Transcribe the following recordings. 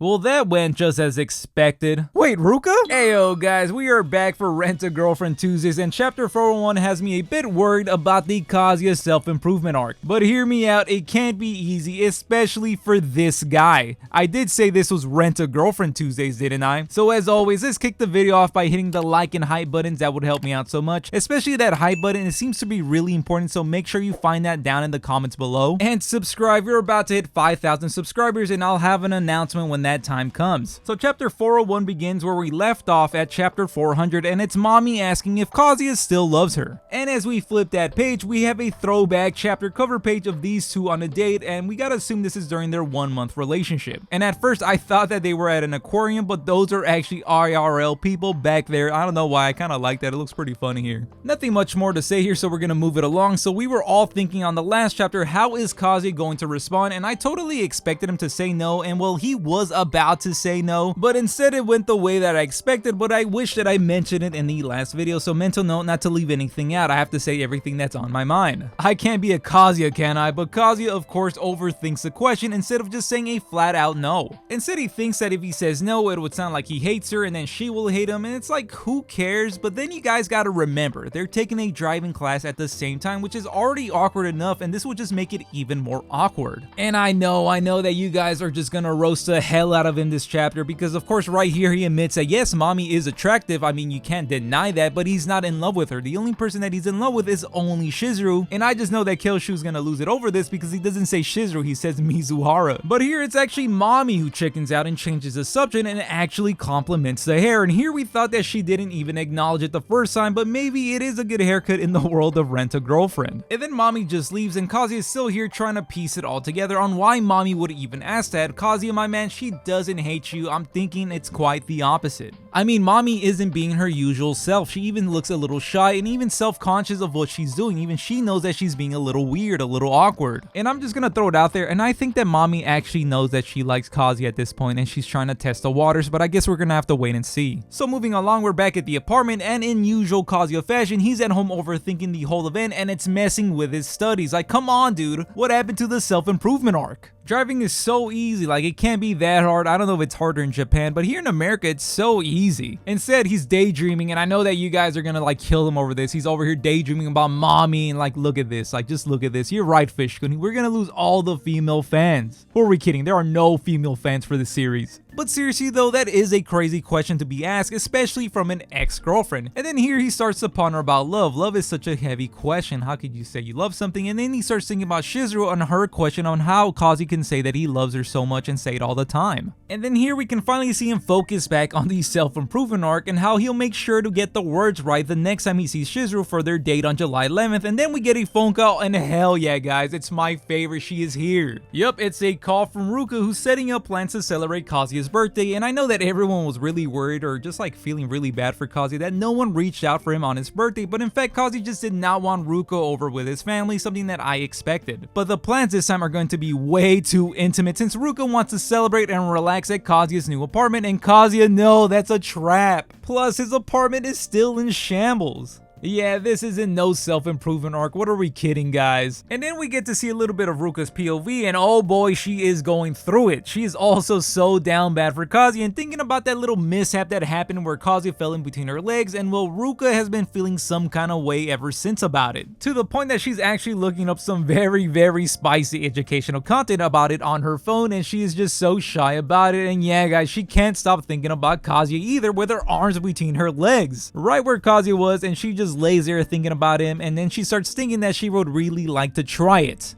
Well, that went just as expected. Wait, Ruka? Heyo guys, we are back for Rent a Girlfriend Tuesdays, and chapter 401 has me a bit worried about the Kazuya self-improvement arc. But hear me out, it can't be easy, especially for this guy. I did say this was Rent a Girlfriend Tuesdays, didn't I? So as always, let's kick the video off by hitting the like and hype buttons. That would help me out so much, especially that hype button. It seems to be really important, so make sure you find that down in the comments below. And subscribe. We're about to hit 5,000 subscribers, and I'll have an announcement when that time comes. So chapter 401 begins where we left off at chapter 400, and it's Mami asking if Kazuya still loves her. And as we flip that page, we have a throwback chapter cover page of these two on a date, and we gotta assume this is during their 1-month relationship. And at first I thought that they were at an aquarium, but those are actually IRL people back there. I don't know why, I kind of like that. It looks pretty funny here. Nothing much more to say here, so we're gonna move it along. So we were all thinking on the last chapter, how is Kazuya going to respond? And I totally expected him to say no, and well, he was about to say no, but instead it went the way that I expected. But I wish that I mentioned it in the last video, so mental note not to leave anything out. I have to say everything that's on my mind. I can't be a Kazuya, can I? But Kazuya of course overthinks the question instead of just saying a flat out no. Instead he thinks that if he says no, it would sound like he hates her and then she will hate him, and it's like, who cares? But then you guys gotta remember, they're taking a driving class at the same time, which is already awkward enough, and this would just make it even more awkward. And I know that you guys are just gonna roast the hell out of him this chapter, because of course right here he admits that yes, Mami is attractive. I mean, you can't deny that, but he's not in love with her. The only person that he's in love with is only Chizuru, and I just know that Kyoshu's gonna lose it over this because he doesn't say Chizuru, he says Mizuhara. But here it's actually Mami who chickens out and changes the subject and actually compliments the hair, and here we thought that she didn't even acknowledge it the first time, but maybe it is a good haircut in the world of Rent a Girlfriend. And then Mami just leaves, and Kazuya is still here trying to piece it all together on why Mami would even ask that. Kazuya, my man, she doesn't hate you. I'm thinking it's quite the opposite. I mean, Mami isn't being her usual self. She even looks a little shy and even self-conscious of what she's doing. Even she knows that she's being a little weird, a little awkward. And I'm just gonna throw it out there, and I think that Mami actually knows that she likes Kazuya at this point, and she's trying to test the waters, but I guess we're gonna have to wait and see. So moving along, we're back at the apartment, and in usual Kazuya fashion, he's at home overthinking the whole event, and it's messing with his studies. Like, come on dude, what happened to the self-improvement arc? Driving is so easy, like it can't be that hard. I don't know if it's harder in Japan, but here in America it's so easy. Instead he's daydreaming, and I know that you guys are gonna like kill him over this. He's over here daydreaming about Mami, and like look at this, like just look at this. You're right, Fishkun, we're gonna lose all the female fans. Who are we kidding? There are no female fans for this series. But seriously though, that is a crazy question to be asked, especially from an ex-girlfriend. And then here he starts to ponder about love. Love is such a heavy question. How could you say you love something? And then he starts thinking about Chizuru and her question on how Kazuya can say that he loves her so much and say it all the time. And then here we can finally see him focus back on the self-improvement arc and how he'll make sure to get the words right the next time he sees Chizuru for their date on July 11th. And then we get a phone call, and hell yeah guys, it's my favorite, she is here. Yup, it's a call from Ruka, who's setting up plans to celebrate Kazuya's birthday. And I know that everyone was really worried or just like feeling really bad for Kazuya that no one reached out for him on his birthday, but in fact Kazuya just did not want Ruka over with his family, something that I expected. But the plans this time are going to be way too intimate since Ruka wants to celebrate and relax at Kazuya's new apartment, and Kazuya, no, that's a trap. Plus his apartment is still in shambles. Yeah, this isn't no self-improvement arc. What are we kidding, guys? And then we get to see a little bit of Ruka's POV, and oh boy, she is going through it. She is also so down bad for Kazuya and thinking about that little mishap that happened where Kazuya fell in between her legs, and well, Ruka has been feeling some kind of way ever since about it. To the point that she's actually looking up some very spicy educational content about it on her phone, and she is just so shy about it. And yeah, guys, she can't stop thinking about Kazuya either with her arms between her legs. Right where Kazuya was, and she just lays there thinking about him, and then she starts thinking that she would really like to try it.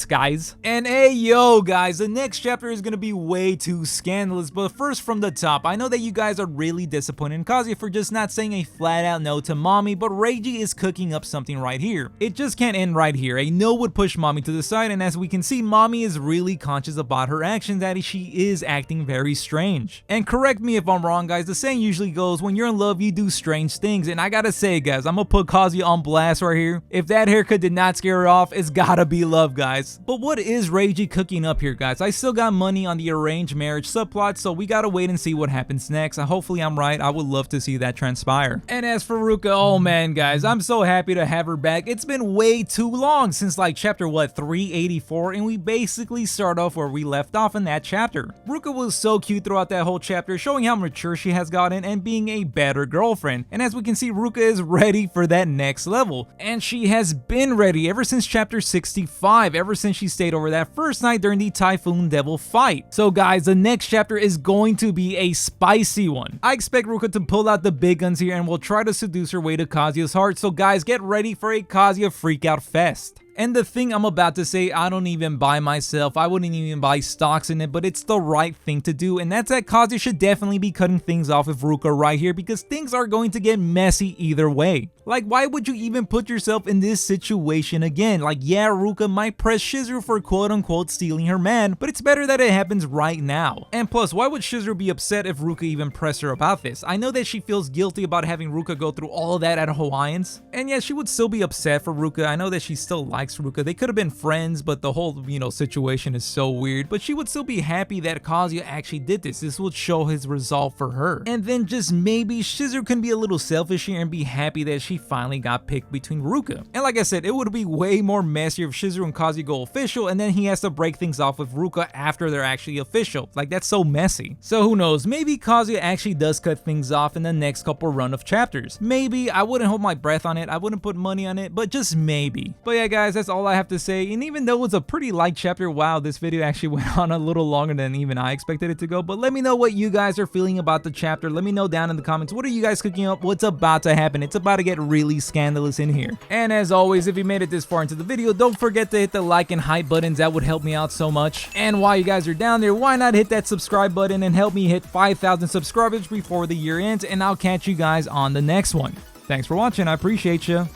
Guys. And hey yo guys, the next chapter is gonna be way too scandalous, but first from the top, I know that you guys are really disappointed in Kazuya for just not saying a flat out no to Mami, but Reiji is cooking up something right here. It just can't end right here. A no would push Mami to the side, and as we can see, Mami is really conscious about her actions, that she is acting very strange. And correct me if I'm wrong guys, the saying usually goes, when you're in love you do strange things, and I gotta say guys, I'm gonna put Kazuya on blast right here. If that haircut did not scare her off, it's gotta be love guys. But what is Reiji cooking up here, guys? I still got money on the arranged marriage subplot, so we gotta wait and see what happens next. Hopefully I'm right. I would love to see that transpire. And as for Ruka, oh man, guys, I'm so happy to have her back. It's been way too long since like chapter 384, and we basically start off where we left off in that chapter. Ruka was so cute throughout that whole chapter, showing how mature she has gotten and being a better girlfriend. And as we can see, Ruka is ready for that next level, and she has been ready ever since chapter 65, ever since she stayed over that first night during the Typhoon Devil fight. So guys, the next chapter is going to be a spicy one. I expect Ruka to pull out the big guns here and will try to seduce her way to Kazuya's heart, so guys, get ready for a Kazuya freakout fest. And the thing I'm about to say, I don't even buy myself, I wouldn't even buy stocks in it, but it's the right thing to do, and that's that Kazuya should definitely be cutting things off with Ruka right here, because things are going to get messy either way. Like, why would you even put yourself in this situation again? Like, yeah, Ruka might press Chizuru for quote-unquote stealing her man, but it's better that it happens right now. And plus, why would Chizuru be upset if Ruka even pressed her about this? I know that she feels guilty about having Ruka go through all of that at Hawaiians, and yeah, she would still be upset for Ruka. I know that she still likes Ruka. They could have been friends, but the whole, situation is so weird, but she would still be happy that Kazuya actually did this. This would show his resolve for her. And then just maybe Chizuru can be a little selfish here and be happy that she finally got picked between Ruka. And like I said, it would be way more messier if Chizuru and Kazuya go official and then he has to break things off with Ruka after they're actually official. Like, that's so messy. So who knows, maybe Kazuya actually does cut things off in the next couple run of chapters. Maybe. I wouldn't hold my breath on it, I wouldn't put money on it, but just maybe. But yeah guys, that's all I have to say. And even though it was a pretty light chapter, wow, this video actually went on a little longer than even I expected it to go. But let me know what you guys are feeling about the chapter. Let me know down in the comments, what are you guys cooking up? What's about to happen? It's about to get really scandalous in here. And as always, if you made it this far into the video, don't forget to hit the like and hype buttons. That would help me out so much. And while you guys are down there, why not hit that subscribe button and help me hit 5,000 subscribers before the year ends, and I'll catch you guys on the next one. Thanks for watching, I appreciate you.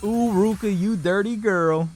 Ooh, Ruka, you dirty girl.